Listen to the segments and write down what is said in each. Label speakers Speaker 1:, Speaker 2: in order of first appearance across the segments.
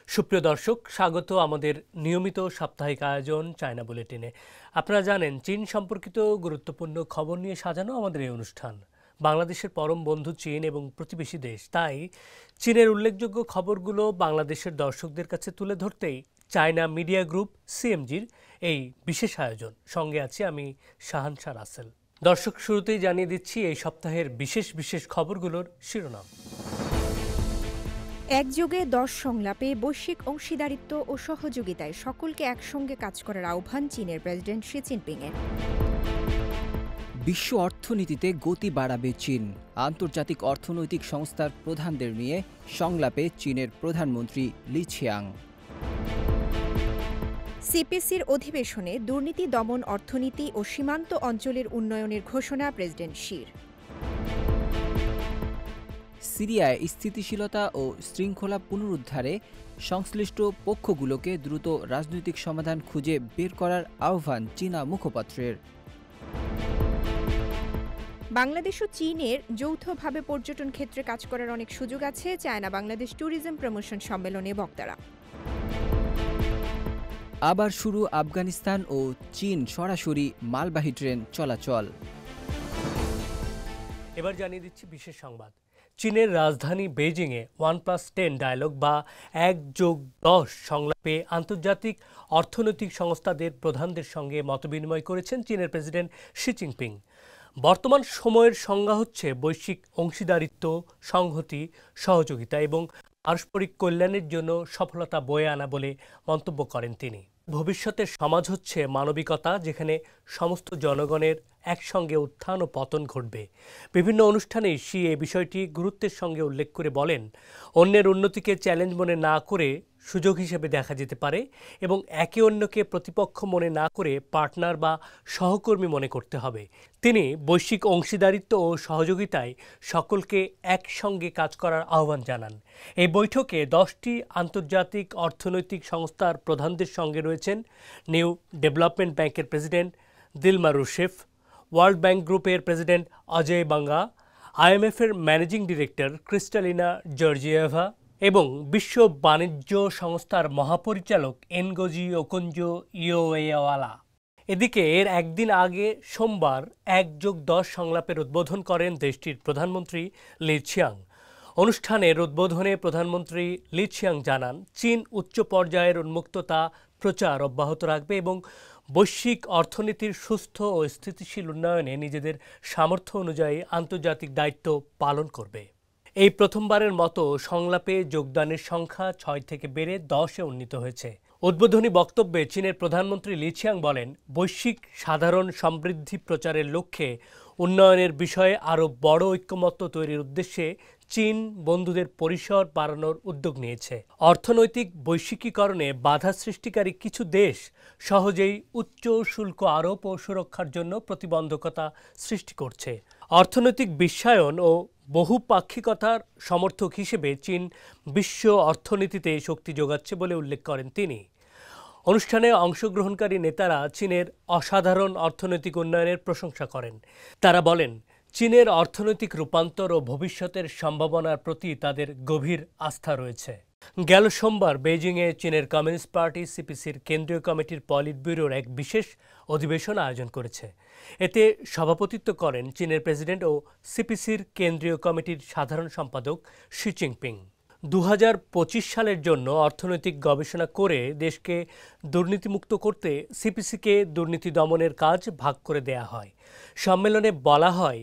Speaker 1: সুপ্রিয় দর্শক, স্বাগত আমাদের নিয়মিত সাপ্তাহিক আয়োজন চায়না বুলেটিনে। আপনারা জানেন, চীন সম্পর্কিত গুরুত্বপূর্ণ খবর নিয়ে সাজানো আমাদের এই অনুষ্ঠান। বাংলাদেশের পরম বন্ধু চীন এবং প্রতিবেশী দেশ, তাই চীনের উল্লেখযোগ্য খবরগুলো বাংলাদেশের দর্শকদের কাছে তুলে ধরতেই চায়না মিডিয়া গ্রুপ সিএমজির এই বিশেষ আয়োজন। সঙ্গে আছি আমি শাহানশা রাসেল। দর্শক, শুরুতেই জানিয়ে দিচ্ছি এই সপ্তাহের বিশেষ বিশেষ খবরগুলোর শিরোনাম।
Speaker 2: একযোগে 10 সংলাপে বৈশ্বিক অংশীদারিত্ব ও সহযোগিতায় সকলকে একসঙ্গে কাজ করার আহ্বান চীনের প্রেসিডেন্ট শি জিনপিংয়ের।
Speaker 3: বিশ্ব অর্থনীতিতে গতি বাড়াবে চীন। আন্তর্জাতিক অর্থনৈতিক সংস্থার প্রধানদের নিয়ে সংলাপে চীনের প্রধানমন্ত্রী লি ছিয়াং।
Speaker 2: সিপিসির অধিবেশনে দুর্নীতি দমন, অর্থনীতি ও সীমান্ত অঞ্চলের উন্নয়নের ঘোষণা প্রেসিডেন্ট শির।
Speaker 3: সিরিয়ায় স্থিতিশীলতা ও শৃঙ্খলা পুনরুদ্ধারে সংশ্লিষ্ট পক্ষগুলোকে দ্রুত রাজনৈতিক সমাধান খুঁজে বের করার আহ্বান চীনা মুখপাত্রের।
Speaker 2: বাংলাদেশ ও চীনের যৌথভাবে পর্যটন ক্ষেত্রে কাজ করার অনেক সুযোগ আছে, চায়না বাংলাদেশ ট্যুরিজম প্রমোশন সম্মেলনে বক্তারা।
Speaker 3: আবার শুরু আফগানিস্তান ও চীন সরাসরি মালবাহী ট্রেন চলাচল।
Speaker 1: এবার জানিয়ে দিচ্ছি বিশেষ সংবাদ। চীনের রাজধানী বেইজিংয়ে 1+10 ডায়ালগ বা 1+10 সংলাপে আন্তর্জাতিক অর্থনৈতিক সংস্থাদের প্রধানদের সঙ্গে মতবিনিময় করেছেন চীনের প্রেসিডেন্ট শি জিনপিং। বর্তমান সময়ের সংজ্ঞা হচ্ছে বৈশ্বিক অংশীদারিত্ব, সংহতি, সহযোগিতা এবং পারস্পরিক কল্যাণের জন্য সফলতা বয়ে আনা বলে মন্তব্য করেন তিনি। ভবিষ্যতের সমাজ হচ্ছে মানবিকতা, যেখানে সমস্ত জনগণের একসঙ্গে উত্থান ও পতন ঘটবে। বিভিন্ন অনুষ্ঠানে শি এই বিষয়টি গুরুত্বের সঙ্গে উল্লেখ করে বলেন, অন্যের উন্নতিকে চ্যালেঞ্জ মনে না করে সুযোগ হিসেবে দেখা যেতে পারে এবং একে অন্যকে প্রতিপক্ষ মনে না করে পার্টনার বা সহকর্মী মনে করতে হবে। তিনি বৈশ্বিক অংশীদারিত্ব ও সহযোগিতায় সকলকে একসঙ্গে কাজ করার আহ্বান জানান। এই বৈঠকে 10টি আন্তর্জাতিক অর্থনৈতিক সংস্থার প্রধানদের সঙ্গে রয়েছেন নিউ ডেভেলপমেন্ট ব্যাংকের প্রেসিডেন্ট দিলমা রুশেফ, ওয়ার্ল্ড ব্যাংক গ্রুপের প্রেসিডেন্ট অজয় বাঙ্গা, আইএমএফের ম্যানেজিং ডিরেক্টর ক্রিস্টালিনা জর্জিয়েভা এবং বিশ্ব বাণিজ্য সংস্থার মহাপরিচালক এনগোজি ওকোনজো ইয়োওয়ালা। এদিকে এর একদিন আগে সোমবার 1+10 সংলাপের উদ্বোধন করেন দেশটির প্রধানমন্ত্রী লি ছিয়াং। অনুষ্ঠানের উদ্বোধনে প্রধানমন্ত্রী লি ছিয়াং জানান, চীন উচ্চ পর্যায়ের উন্মুক্ততা প্রচার অব্যাহত রাখবে এবং বৈশ্বিক অর্থনীতির সুস্থ ও স্থিতিশীল উন্নয়নে নিজেদের সামর্থ্য অনুযায়ী আন্তর্জাতিক দায়িত্ব পালন করবে। এই প্রথমবারের মতো সংলাপে যোগদানের সংখ্যা 6 থেকে বেড়ে 10-এ উন্নীত হয়েছে। উদ্বোধনী বক্তব্যে চীনের প্রধানমন্ত্রী লি ছিয়াং বলেন, বৈশ্বিক সাধারণ সমৃদ্ধি প্রচারের লক্ষ্যে উন্নয়নের বিষয়ে আরও বড় ঐক্যমত্য তৈরির উদ্দেশ্যে চীন বন্ধুদের পরিসর বাড়ানোর উদ্যোগ নিয়েছে। অর্থনৈতিক বৈশ্বিকীকরণে বাধা সৃষ্টিকারী কিছু দেশ সহজেই উচ্চ শুল্ক আরোপ ও সুরক্ষার জন্য প্রতিবন্ধকতা সৃষ্টি করছে। অর্থনৈতিক বিশ্বায়ন ও বহুপাক্ষিকতার সমর্থক হিসেবে চীন বিশ্ব অর্থনীতিতে শক্তি যোগাচ্ছে বলে উল্লেখ করেন তিনি। অনুষ্ঠানে অংশগ্রহণকারী নেতারা চীনের অসাধারণ অর্থনৈতিক উন্নয়নের প্রশংসা করেন। তারা বলেন, চীনের অর্থনৈতিক রূপান্তর ও ভবিষ্যতের সম্ভাবনার প্রতি তাদের গভীর আস্থা রয়েছে। গেল সোমবার বেইজিংয়ে চীনের কমিউনিস্ট পার্টি সিপিসির কেন্দ্রীয় কমিটির পলিট ব্যুরোর এক বিশেষ অধিবেশন আয়োজন করেছে। এতে সভাপতিত্ব করেন চীনের প্রেসিডেন্ট ও সিপিসির কেন্দ্রীয় কমিটির সাধারণ সম্পাদক শি জিনপিং। 2025 সালের জন্য অর্থনৈতিক গবেষণা করে দেশকে দুর্নীতিমুক্ত করতে সিপিসিকে দুর্নীতি দমনের কাজ ভাগ করে দেয়া হয়। সম্মেলনে বলা হয়,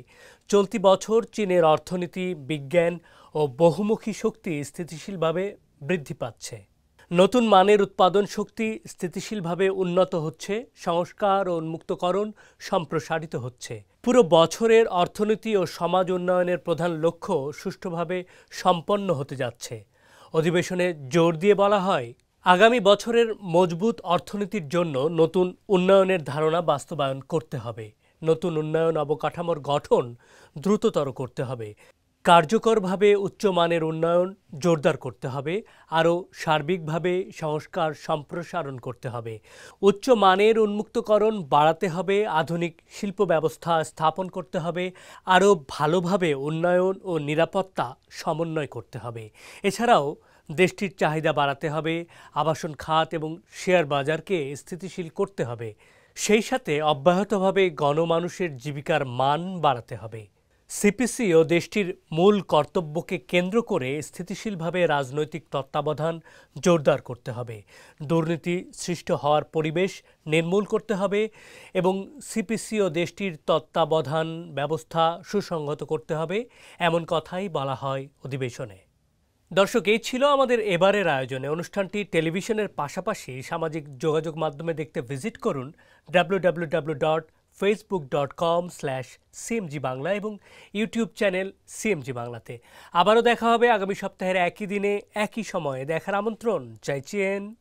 Speaker 1: চলতি বছর চীনের অর্থনীতি, বিজ্ঞান ও বহুমুখী শক্তি স্থিতিশীলভাবে বৃদ্ধি পাচ্ছে। নতুন মানের উৎপাদন শক্তি স্থিতিশীলভাবে উন্নত হচ্ছে, সংস্কার ও উন্মুক্তকরণ সম্প্রসারিত হচ্ছে। পুরো বছরের অর্থনীতি ও সমাজ উন্নয়নের প্রধান লক্ষ্য সুষ্ঠুভাবে সম্পন্ন হতে যাচ্ছে। অধিবেশনে জোর দিয়ে বলা হয়, আগামী বছরের মজবুত অর্থনীতির জন্য নতুন উন্নয়নের ধারণা বাস্তবায়ন করতে হবে। নতুন উন্নয়ন অবকাঠামোর গঠন দ্রুততর করতে হবে। কার্যকরভাবে উচ্চমানের উন্নয়ন জোরদার করতে হবে, আরও সার্বিকভাবে সংস্কার সম্প্রসারণ করতে হবে। উচ্চমানের উন্মুক্তকরণ বাড়াতে হবে, আধুনিক শিল্প ব্যবস্থা স্থাপন করতে হবে, আরও ভালোভাবে উন্নয়ন ও নিরাপত্তা সমন্বয় করতে হবে। এছাড়াও দেশটির চাহিদা বাড়াতে হবে, আবাসন খাত এবং শেয়ার বাজারকে স্থিতিশীল করতে হবে। সেই সাথে অব্যাহতভাবে গণমানুষের জীবিকার মান বাড়াতে হবে। সিপিসি ও দেশটির মূল কর্তব্যকে কেন্দ্র করে স্থিতিশীলভাবে রাজনৈতিক তত্ত্বাবধান জোরদার করতে হবে। দুর্নীতি সৃষ্ট হওয়ার পরিবেশ নির্মূল করতে হবে এবং সিপিসি ও দেশটির তত্ত্বাবধান ব্যবস্থা সুসংহত করতে হবে, এমন কথাই বলা হয় অধিবেশনে। দর্শক, এই ছিল আমাদের এবারের আয়োজনে। অনুষ্ঠানটি টেলিভিশনের পাশাপাশি সামাজিক যোগাযোগ মাধ্যমে দেখতে ভিজিট করুন www.facebook.com/cmg বাংলা এবং ইউটিউব চ্যানেল সিএমজি বাংলাতে। আবারও দেখা হবে আগামী সপ্তাহের একই দিনে একই সময়ে। দেখার আমন্ত্রণ চাইছেন।